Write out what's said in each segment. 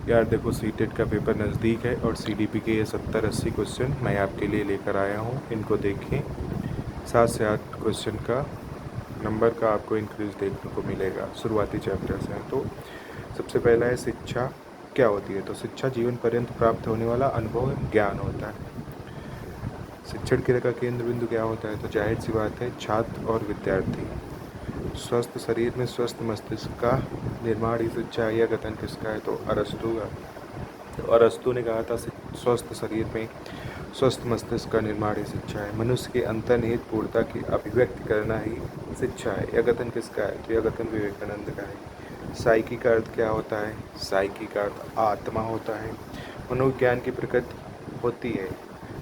यार देखो, सीटेट का पेपर नज़दीक है और सीडीपी के ये 70-80 क्वेश्चन मैं आपके लिए लेकर आया हूँ। इनको देखें। 7 से 8 क्वेश्चन का नंबर का आपको इंक्रीज देखने को मिलेगा। शुरुआती चैप्टर से हैं। तो सबसे पहला है शिक्षा क्या होती है। तो शिक्षा जीवन पर्यंत प्राप्त होने वाला अनुभव एवं ज्ञान होता है। शिक्षण क्रिया का केंद्र बिंदु क्या होता है। तो जाहिर सी बात है, छात्र और विद्यार्थी। स्वस्थ शरीर में स्वस्थ मस्तिष्क का निर्माण ही शिक्षा है। यह कथन किसका है। तो अरस्तू का। तो अरस्तू ने कहा था स्वस्थ शरीर में स्वस्थ मस्तिष्क का निर्माण ही शिक्षा है। मनुष्य के अंतर्निहित पूर्णता की अभिव्यक्ति करना ही शिक्षा है। यह कथन किसका है। तो यह कथन विवेकानंद का है। साइकी का अर्थ क्या होता है। साइकी का अर्थ आत्मा होता है। मनोविज्ञान की प्रकृति होती है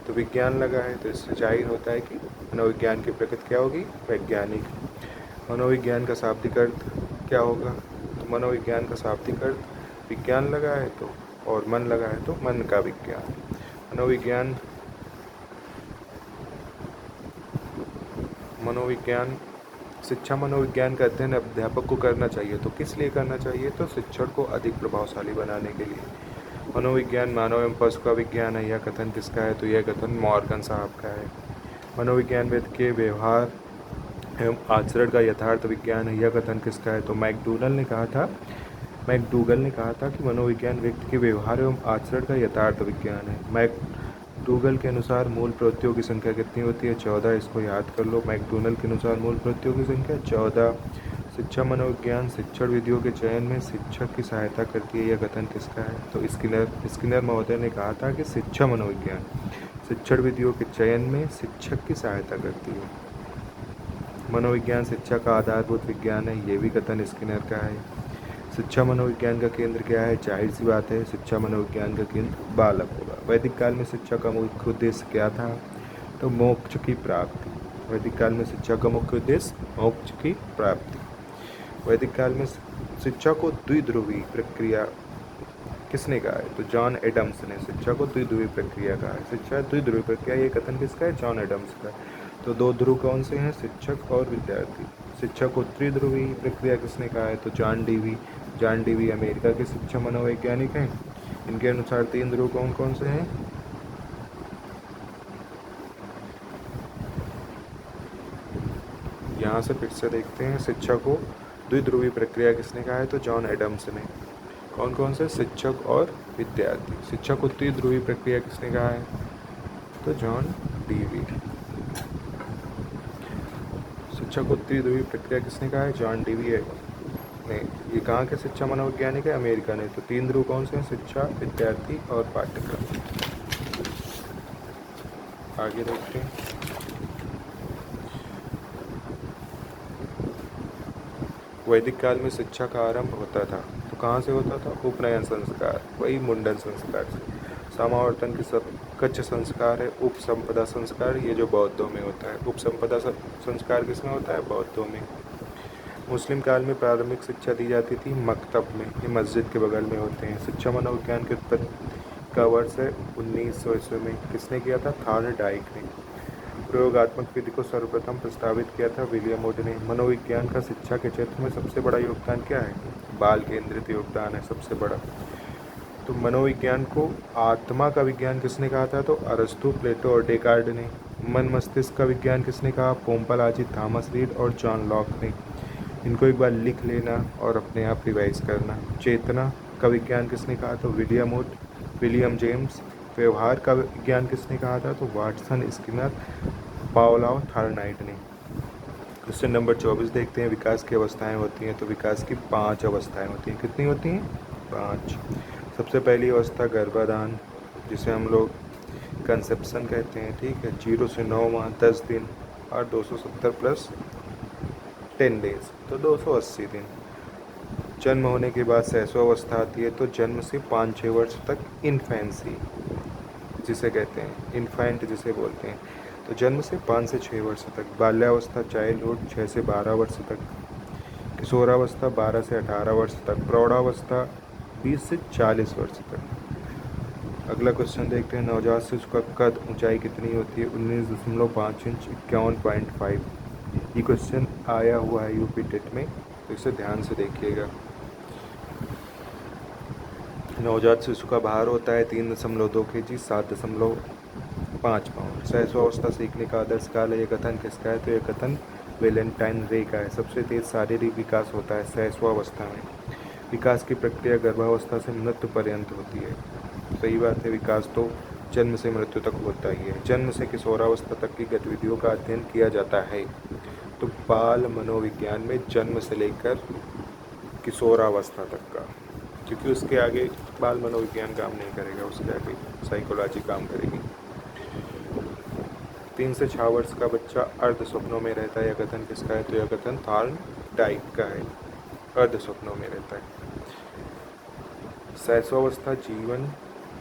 तो विज्ञान लगा है, तो इससे जाहिर होता है कि मनोविज्ञान की प्रकृति क्या होगी, वैज्ञानिक। मनोविज्ञान का शाब्दिक अर्थ क्या होगा। तो मनोविज्ञान का शाब्दिक अर्थ विज्ञान लगा है तो, और मन लगा है तो मन का विज्ञान। मनोविज्ञान शिक्षा मनोविज्ञान का अध्ययन अध्यापक को करना चाहिए। तो किस लिए करना चाहिए। तो शिक्षण को अधिक प्रभावशाली बनाने के लिए। मनोविज्ञान मानव एवं पशु का विज्ञान है। यह कथन किसका है। तो यह कथन मॉर्गन साहब का है। मनोविज्ञान व्यक्ति के व्यवहार एवं आचरण का यथार्थ विज्ञान है। यह कथन किसका है। तो मैकडूगल ने कहा था कि मनोविज्ञान व्यक्ति के व्यवहार एवं आचरण का यथार्थ विज्ञान है। मैकडूगल के अनुसार मूल प्रवृत्तियों की संख्या कितनी होती है। 14। इसको याद कर लो। मैकडूगल के अनुसार मूल प्रवृत्तियों की संख्या 14। शिक्षा मनोविज्ञान शिक्षण विधियों के चयन में शिक्षक की सहायता करती है। यह कथन किसका है। तो स्किनर महोदय ने कहा था कि शिक्षा मनोविज्ञान शिक्षण विधियों के चयन में शिक्षक की सहायता करती है। मनोविज्ञान शिक्षा का आधारभूत विज्ञान है। ये भी कथन स्किनर का है। शिक्षा मनोविज्ञान का केंद्र क्या है। जाहिर सी बात है, शिक्षा मनोविज्ञान का केंद्र बालक होगा। वैदिक काल में शिक्षा का मुख्य उद्देश्य क्या था। तो मोक्ष की प्राप्ति। वैदिक काल में शिक्षा का मुख्य उद्देश्य मोक्ष की प्राप्ति। वैदिक काल में शिक्षा को द्विध्रुवी प्रक्रिया किसने कहा है। तो जॉन एडम्स ने शिक्षा को द्विध्रुवी प्रक्रिया कहा है। शिक्षा द्विध्रुवी प्रक्रिया, ये कथन किसका है। जॉन एडम्स का। तो दो ध्रुव कौन से हैं, शिक्षक और विद्यार्थी। शिक्षा को त्रिध्रुवी प्रक्रिया किसने कहा है। तो जॉन डीवी अमेरिका के शिक्षा मनोवैज्ञानिक हैं। इनके अनुसार 3 ध्रुव कौन कौन से हैं। यहाँ से फिर से देखते हैं। शिक्षा को द्विध्रुवी प्रक्रिया किसने कहा है। तो जॉन एडम्स ने। कौन कौन से, शिक्षक और विद्यार्थी। शिक्षा को त्रिध्रुवी प्रक्रिया किसने कहा है। तो जॉन डीवी। शिक्षा को त्रिध्रुवी प्रक्रिया किसने कहा है। जॉन डीवी ने। ये कहाँ के शिक्षा मनोवैज्ञानिक है, अमेरिका ने। तो 3 ध्रुव कौन से हैं, शिक्षा, विद्यार्थी और पाठ्यक्रम। आगे देखते हैं। वैदिक काल में शिक्षा का आरंभ होता था तो कहाँ से होता था। उपनयन संस्कार, वही मुंडन संस्कार से। समावर्तन की कच्च संस्कार है। उपसंपदा संस्कार, ये जो बौद्धों में होता है। उपसंपदा संस्कार किसमें होता है, बौद्धों में। मुस्लिम काल में प्रारंभिक शिक्षा दी जाती थी मकतब में। ये मस्जिद के बगल में होते हैं। शिक्षा मनोविज्ञान की उत्पत्ति का वर्ष है 1900 ईस्वी में। किसने किया था, थॉर्नडाइक ने। प्रयोगात्मक विधि को सर्वप्रथम प्रस्तावित किया था विलियम वुड ने। मनोविज्ञान का शिक्षा के क्षेत्र में सबसे बड़ा योगदान क्या है, बाल केंद्रित योगदान है सबसे बड़ा। तो मनोविज्ञान को आत्मा का विज्ञान किसने कहा था। तो अरस्तु, प्लेटो और डेकार्ड ने। मन मस्तिष्क का विज्ञान किसने कहा, पोम्पलाजी, थॉमस रीड और जॉन लॉक ने। इनको एक बार लिख लेना और अपने आप रिवाइज करना। चेतना का विज्ञान किसने कहा, तो विलियम वुड, विलियम जेम्स। व्यवहार का विज्ञान किसने कहा था, तो वाटसन, स्किनर, पाओलाव, थार्नाइट ने। क्वेश्चन नंबर 24 देखते हैं। विकास की अवस्थाएं होती हैं। तो विकास की 5 अवस्थाएं होती हैं। कितनी होती हैं, 5। सबसे पहली अवस्था गर्भाधान, जिसे हम लोग कंसेप्शन कहते हैं। ठीक है, 0 से 9 माह 10 दिन और 270 प्लस 10 डेज, तो 280 दिन। जन्म होने के बाद शैशव अवस्था आती है। तो जन्म से 5-6 वर्ष तक इन्फेंसी जिसे कहते हैं, इन्फेंट जिसे बोलते हैं। तो जन्म से 5 से 6 वर्ष तक। बाल्यावस्था, चाइल्डहुड, 6 से 12 वर्ष तक। किशोरावस्था 12 से 18 वर्ष तक। प्रौढ़ावस्था 20 से 40 वर्ष तक। अगला क्वेश्चन देखते हैं। नवजात शिशु का कद, ऊंचाई कितनी होती है, 19.5 इंच, 51.5। ये क्वेश्चन आया हुआ है यूपी टेट में, तो इसे ध्यान से देखिएगा। नवजात शिशु का भार होता है 3.2 kg, 7.5 पाउंड। शैशवावस्था सीखने का आदर्श काल है। यह कथन किसका है? तो यह कथन वेलेंटाइन रे का है। सबसे तेज शारीरिक विकास होता है शैशवावस्था में। विकास की प्रक्रिया गर्भावस्था से मृत्यु पर्यंत होती है। सही बात है, विकास तो जन्म से मृत्यु तक होता ही है। जन्म से किशोरावस्था तक की गतिविधियों का अध्ययन किया जाता है। तो बाल मनोविज्ञान में जन्म से लेकर किशोरावस्था तक का, क्योंकि उसके आगे बाल मनोविज्ञान काम नहीं करेगा, उसके आगे साइकोलॉजी काम करेगी। 3 से 6 वर्ष का बच्चा अर्ध स्वप्नों में रहता है। यह कथन किसका है? तो यह कथन थॉर्नडाइक का है। अर्ध स्वप्नों में रहता है।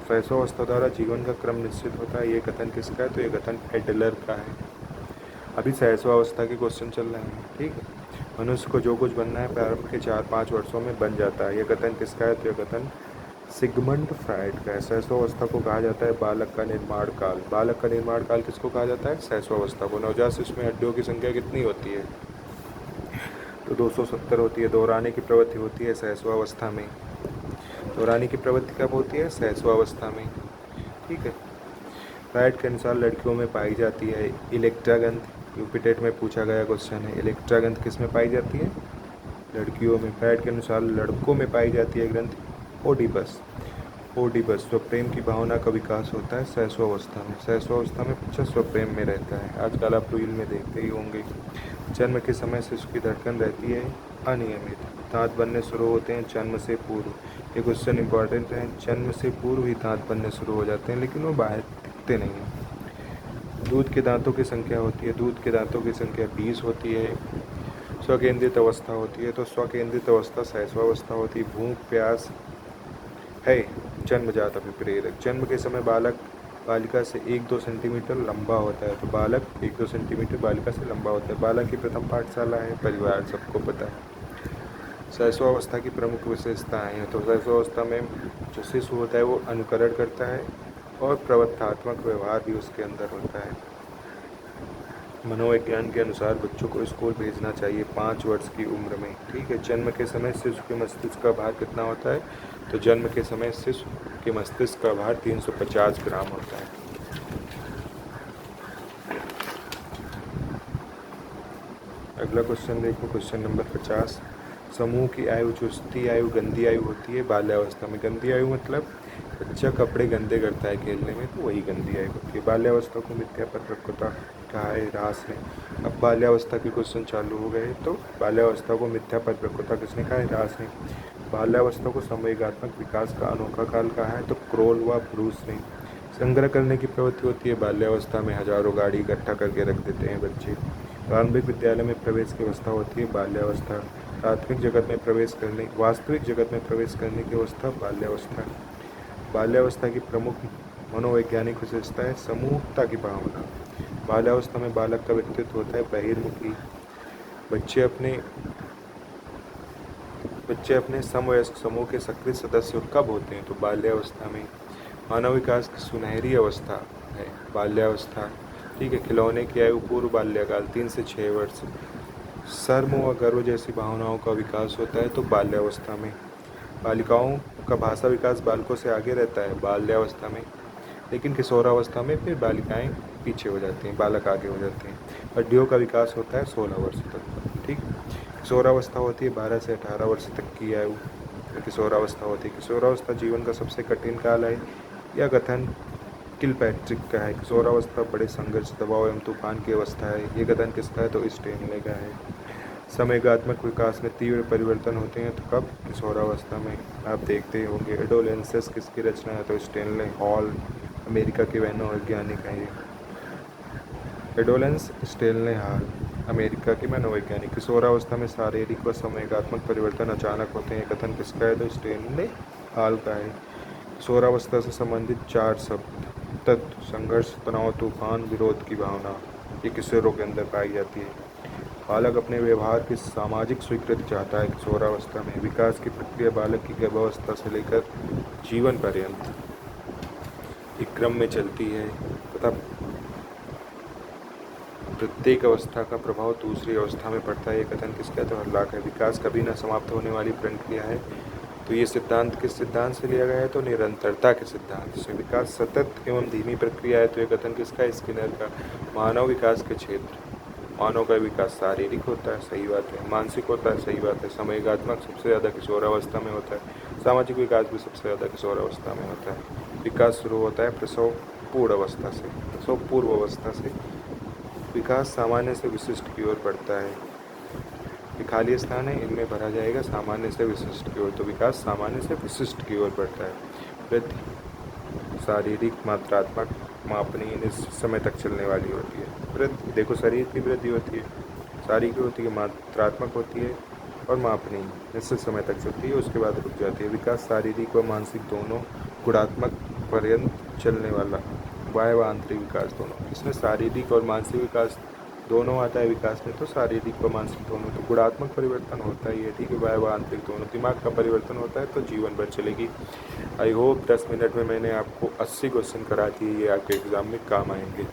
शैशवावस्था द्वारा जीवन का क्रम निश्चित होता है। ये कथन किसका है? तो ये कथन एडलर का है। अभी शैशवावस्था के क्वेश्चन चल रहे हैं, ठीक है। मनुष्य को जो कुछ बनना है प्रारंभ के 4-5 वर्षों में बन जाता है। यह कथन किसका है? तो यह कथन सिगमंड फ्राइड का है। शैशवावस्था को कहा जाता है बालक का निर्माण काल। बालक का निर्माण काल किसको कहा जाता है? शैशवावस्था को। नवजात शिशु में हड्डियों की संख्या कितनी होती है? तो 270 होती है। दोहराने की प्रवृत्ति होती है शैशवावस्था में। दोहराने की प्रवृत्ति कब होती है? शैशवावस्था में, ठीक है। फ्राइड के अनुसार लड़कियों में पाई जाती है इलेक्ट्रा ग्रंथि। यूपीटेट में पूछा गया क्वेश्चन है, इलेक्ट्रा ग्रंथि किस में पाई जाती है? लड़कियों में। फ्राइड के अनुसार लड़कों में पाई जाती है ग्रंथि ओडिपस। ओडिपस स्वप्रेम की भावना का विकास होता है शैशवावस्था में। शैशवावस्था में बच्चा स्वप्रेम में रहता है। आजकल आप रील में देखते ही होंगे। जन्म के समय शिशु की धड़कन रहती है अनियमित। दांत बनने शुरू होते हैं जन्म से पूर्व। ये क्वेश्चन इंपॉर्टेंट है। जन्म से पूर्व ही दांत बनने शुरू हो जाते हैं, लेकिन वो बाहर दिखते नहीं हैं। दूध के दांतों की संख्या होती है। दूध के दांतों की संख्या 20 होती है। स्वकेंद्रित अवस्था होती है। तो स्वकेंद्रित अवस्था शैशवावस्था होती है। भूख प्यास है जन्मजात अभिप्रेरक। जन्म के समय बालक बालिका से 1-2 सेंटीमीटर लंबा होता है। तो बालक 1-2 सेंटीमीटर बालिका से लंबा होता है। बालक की प्रथम पाठशाला है परिवार, सबको पता है। शैशवावस्था की प्रमुख विशेषताएं हैं। तो शैशवावस्था में जो शिशु होता है वो अनुकरण करता है और प्रवर्तनात्मक व्यवहार भी उसके अंदर होता है। मनोविज्ञान के अनुसार बच्चों को स्कूल भेजना चाहिए 5 वर्ष की उम्र में, ठीक है। जन्म के समय शिशु के मस्तिष्क का भार कितना होता है? तो जन्म के समय शिशु के मस्तिष्क का भार 350 ग्राम होता है। अगला क्वेश्चन देखो, क्वेश्चन नंबर 50। समूह की आयु, चुस्ती आयु, गंदी आयु होती है बाल्यावस्था में। गंदी आयु मतलब बच्चा कपड़े गंदे करता है खेलने में, तो वही गंदी आयु होती है। बाल्यावस्था को मिथ्या परिपक्वता कहा है, ह्रास है। अब बाल्यावस्था के क्वेश्चन चालू हो गए। तो बाल्यावस्था को मिथ्या परिपक्वता किसने कहा है? ह्रास ने। बाल्यावस्था को संवेगात्मक विकास का अनोखा काल कहा है, तो क्रोल व ब्रूस ने। संग्रह करने की प्रवृत्ति होती है बाल्यावस्था में। हजारों गाड़ी इकट्ठा करके रख देते हैं बच्चे। प्रारंभिक विद्यालय में प्रवेश की अवस्था होती है बाल्यावस्था। वास्तविक जगत में प्रवेश करने की अवस्था बाल्यावस्था। बाल्यावस्था की प्रमुख मनोवैज्ञानिक विशेषता है समूहता की भावना। बाल्यावस्था में बालक का व्यक्तित्व होता है बहिर्मुखी। बच्चे अपने समवयस्क समूह के सक्रिय सदस्य कब होते हैं? तो बाल्यावस्था में। मानव विकास की सुनहरी अवस्था है बाल्यावस्था, ठीक है। खिलौने की आयु पूर्व बाल्यकाल 3 से 6 वर्ष। शर्म व गर्व जैसी भावनाओं का विकास होता है तो बाल्यावस्था में। बालिकाओं का भाषा विकास बालकों से आगे रहता है बाल्यावस्था में, लेकिन किशोरावस्था में फिर बालिकाएं पीछे हो जाती हैं, बालक आगे हो जाते हैं। हड्डियों का विकास होता है 16 वर्ष तक, ठीक। किशोरावस्था होती है 12 से 18 वर्ष तक की आयु किशोरावस्था होती है। किशोरावस्था जीवन का सबसे कठिन काल है। यह कथन किलपैट्रिक का है। किशोरावस्था बड़े संघर्ष, दबाव एवं तूफान की अवस्था है। ये कथन किसका है? तो स्टेनले का है। समयगात्मक विकास में तीव्र परिवर्तन होते हैं तो कब? किशोरावस्था में। आप देखते ही होंगे। एडोलेंसेस किसकी रचना है? तो स्टेनले हॉल, अमेरिका के मनोवैज्ञानिक हैं ये। एडोलेंस स्टेनले हॉल, अमेरिका के मनोवैज्ञानिक। किशोरावस्था में शारीरिक व समयगात्मक परिवर्तन अचानक होते हैं। कथन किसका है? तो स्टेनले हॉल का है। किशोरावस्था से संबंधित 4 शब्द: तत्व, संघर्ष, तनाव, तूफान, विरोध की भावना, ये किशोरों के अंदर पाई जाती है। बालक अपने व्यवहार की सामाजिक स्वीकृति चाहता है किशोरावस्था में। विकास की प्रक्रिया बालक की गर्भावस्था से लेकर जीवन पर्यंत एक क्रम में चलती है तथा प्रत्येक अवस्था का प्रभाव दूसरी अवस्था में पड़ता है। ये कथन किसका है? तो हर्लॉक है। विकास कभी न समाप्त होने वाली प्रक्रिया है। तो ये सिद्धांत किस सिद्धांत से लिया गया है? तो निरंतरता के सिद्धांत से। विकास सतत एवं धीमी प्रक्रिया है, तो ये कथन किसका? स्किनर का। मानव विकास के क्षेत्र, मानव का विकास शारीरिक होता है, सही बात है। मानसिक होता है, सही बात है। समयगात्मक सबसे ज़्यादा किशोरावस्था में होता है। सामाजिक विकास भी सबसे ज़्यादा किशोरावस्था में होता है। विकास शुरू होता है प्रसव पूर्व अवस्था से, प्रसव पूर्व अवस्था से। विकास सामान्य से विशिष्ट की ओर बढ़ता है। ये खाली स्थान है, इनमें भरा जाएगा सामान्य से विशिष्ट की ओर। तो विकास सामान्य से विशिष्ट की ओर बढ़ता है। वृद्धि शारीरिक, मात्रात्मक, मापनीय, निश्चित समय तक चलने वाली होती है। वृद्धि देखो, शरीर की वृद्धि होती है, शारीरिक होती है, मात्रात्मक होती है और मापनीय, निश्चित समय तक चलती है, उसके बाद रुक जाती है। विकास शारीरिक व मानसिक दोनों, गुणात्मक पर्यंत चलने वाला, बाह्य व आंतरिक विकास दोनों। इसमें शारीरिक और मानसिक विकास दोनों आता है विकास में, तो शारीरिक व मानसिक दोनों। तो गुणात्मक परिवर्तन होता ही है, ठीक है, बाह्य व आंतरिक दोनों। दिमाग का परिवर्तन होता है तो जीवन भर चलेगी। आई होप 10 मिनट में मैंने आपको 80 क्वेश्चन करा दिए, ये आपके एग्ज़ाम में काम आएंगे।